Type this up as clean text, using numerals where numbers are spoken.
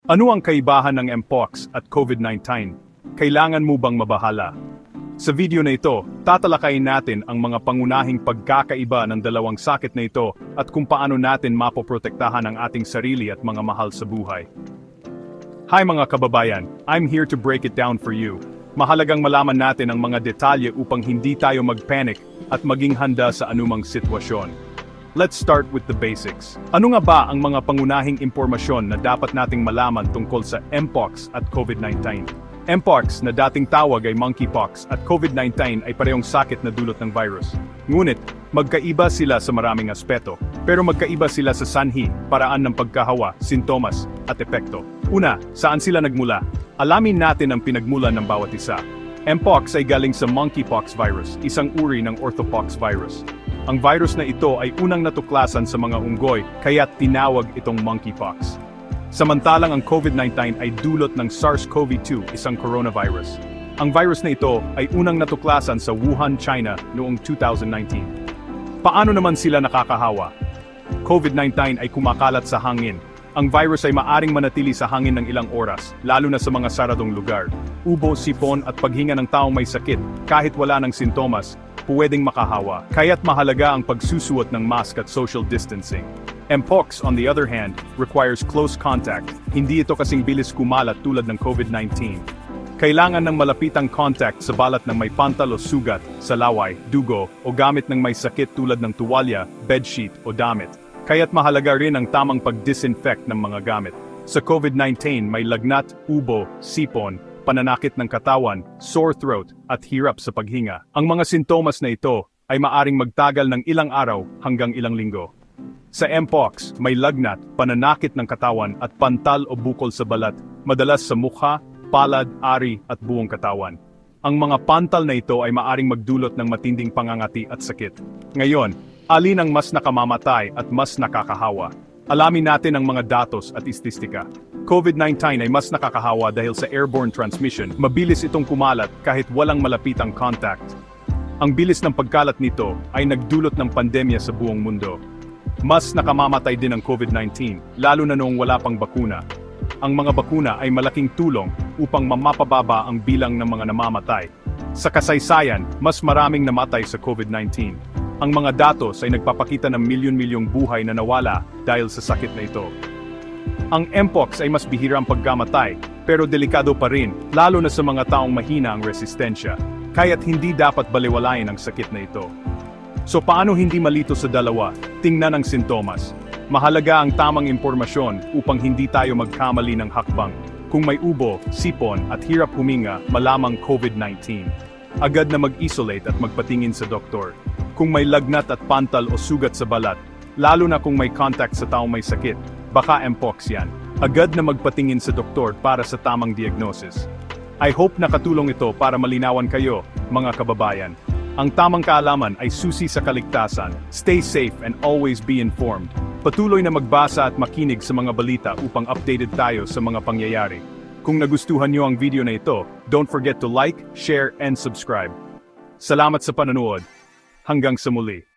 Ano ang kaibahan ng Mpox at COVID-19? Kailangan mo bang mabahala? Sa video na ito, tatalakayin natin ang mga pangunahing pagkakaiba ng dalawang sakit na ito at kung paano natin mapoprotektahan ang ating sarili at mga mahal sa buhay. Hi mga kababayan, I'm here to break it down for you. Mahalagang malaman natin ang mga detalye upang hindi tayo mag-panic at maging handa sa anumang sitwasyon. Let's start with the basics. Ano nga ba ang mga pangunahing impormasyon na dapat nating malaman tungkol sa Mpox at COVID-19? Mpox na dating tawag ay monkeypox at COVID-19 ay parehong sakit na dulot ng virus. Ngunit, magkaiba sila sa maraming aspeto, pero magkaiba sila sa sanhi, paraan ng pagkahawa, sintomas, at epekto. Una, saan sila nagmula? Alamin natin ang pinagmulan ng bawat isa. Mpox ay galing sa monkeypox virus, isang uri ng orthopox virus. Ang virus na ito ay unang natuklasan sa mga unggoy, kaya tinawag itong monkeypox. Samantalang ang COVID-19 ay dulot ng SARS-CoV-2, isang coronavirus. Ang virus na ito ay unang natuklasan sa Wuhan, China noong 2019. Paano naman sila nakakahawa? COVID-19 ay kumakalat sa hangin. Ang virus ay maaring manatili sa hangin ng ilang oras, lalo na sa mga saradong lugar. Ubo, sipon at paghinga ng taong may sakit, kahit wala ng sintomas, pwedeng makahawa. Kaya't mahalaga ang pagsusuot ng mask at social distancing. Mpox, on the other hand, requires close contact. Hindi ito kasing bilis kumalat tulad ng COVID-19. Kailangan ng malapitang contact sa balat ng may pantal o sugat, sa laway, dugo, o gamit ng may sakit tulad ng tuwalya, bedsheet, o damit. Kaya't mahalaga rin ang tamang pag-disinfect ng mga gamit. Sa COVID-19 may lagnat, ubo, sipon, pananakit ng katawan, sore throat, at hirap sa paghinga. Ang mga sintomas na ito ay maaring magtagal ng ilang araw hanggang ilang linggo. Sa Mpox, may lagnat, pananakit ng katawan at pantal o bukol sa balat, madalas sa mukha, palad, ari at buong katawan. Ang mga pantal na ito ay maaring magdulot ng matinding pangangati at sakit. Ngayon, alin ang mas nakamamatay at mas nakakahawa? Alamin natin ang mga datos at ististika. COVID-19 ay mas nakakahawa dahil sa airborne transmission, mabilis itong kumalat kahit walang malapitang contact. Ang bilis ng pagkalat nito ay nagdulot ng pandemya sa buong mundo. Mas nakamamatay din ang COVID-19, lalo na noong wala pang bakuna. Ang mga bakuna ay malaking tulong upang mamapababa ang bilang ng mga namamatay. Sa kasaysayan, mas maraming namatay sa COVID-19. Ang mga datos ay nagpapakita ng milyon-milyong buhay na nawala dahil sa sakit na ito. Ang Mpox ay mas bihirang pagkamatay, pero delikado pa rin, lalo na sa mga taong mahina ang resistensya. Kaya't hindi dapat balewalain ang sakit na ito. So paano hindi malito sa dalawa? Tingnan ang sintomas. Mahalaga ang tamang impormasyon upang hindi tayo magkamali ng hakbang. Kung may ubo, sipon at hirap huminga, malamang COVID-19. Agad na mag-isolate at magpatingin sa doktor. Kung may lagnat at pantal o sugat sa balat, lalo na kung may contact sa taong may sakit, baka Mpox yan. Agad na magpatingin sa doktor para sa tamang diagnosis. I hope nakatulong ito para malinawan kayo, mga kababayan. Ang tamang kaalaman ay susi sa kaligtasan. Stay safe and always be informed. Patuloy na magbasa at makinig sa mga balita upang updated tayo sa mga pangyayari. Kung nagustuhan niyo ang video na ito, don't forget to like, share, and subscribe. Salamat sa panonood. Hanggang sa muli.